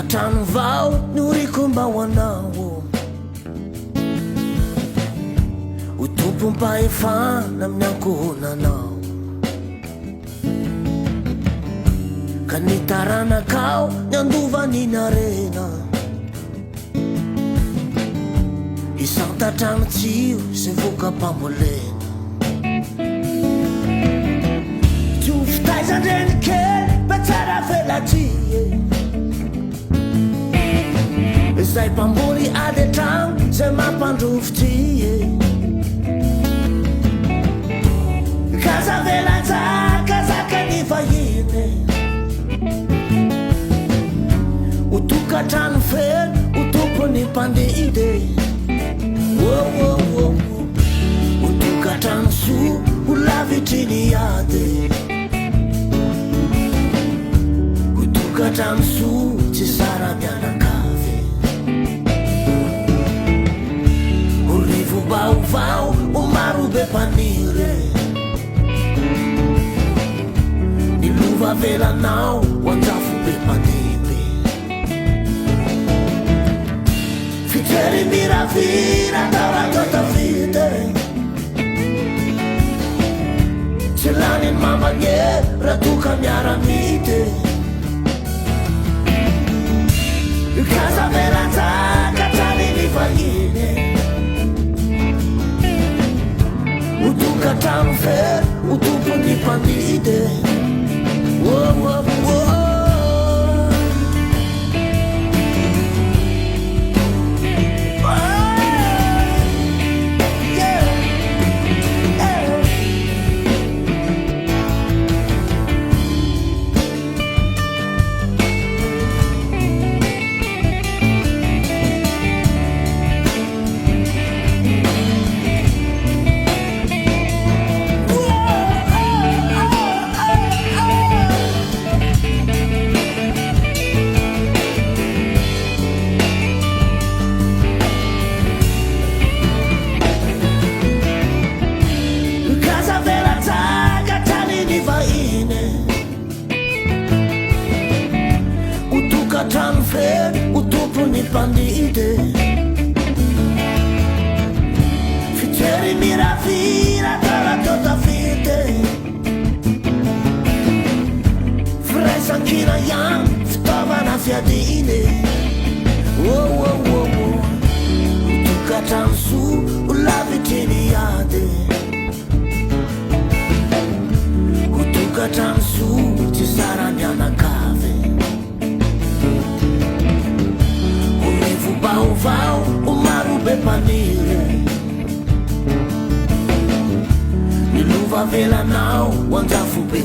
tokantrano vao norikomba ho anao ho tompom-pahefana amin'ny ankohonanao ka nitaranakao ny andovan'inarena isantatrano tsio sy voka-pambolena tio fitaizandreny kely batsara velatrie zay mpamboly ady atrano zay mampandrovotrie kazavelanjaka zaka ny vahine ho tokantrano feno ho tompony mpandeide ho tokantrano soa ho lavitry ny ady ho tokantrano soa tsy sara mianakavy ho rivo baovao ho maro be mpaniry ny lova velanao ho anjafo be mpandebe fitrery miravira taratotavite tsy laniny mamagnery raha toka miaramite kazavelanjaka traniny vahine ho tokantrano fery ho tompony mpandide tokantrano fery ho tompony mpandide fitrery miravira taratotavite firaisankina ihany fitaovana fiadine ho tokantrano soa ho lavitry ny ady ho tokantrano soa tsy sara mianakavy baovao ho maro be mpaniry ny lova velanao ho anjafo be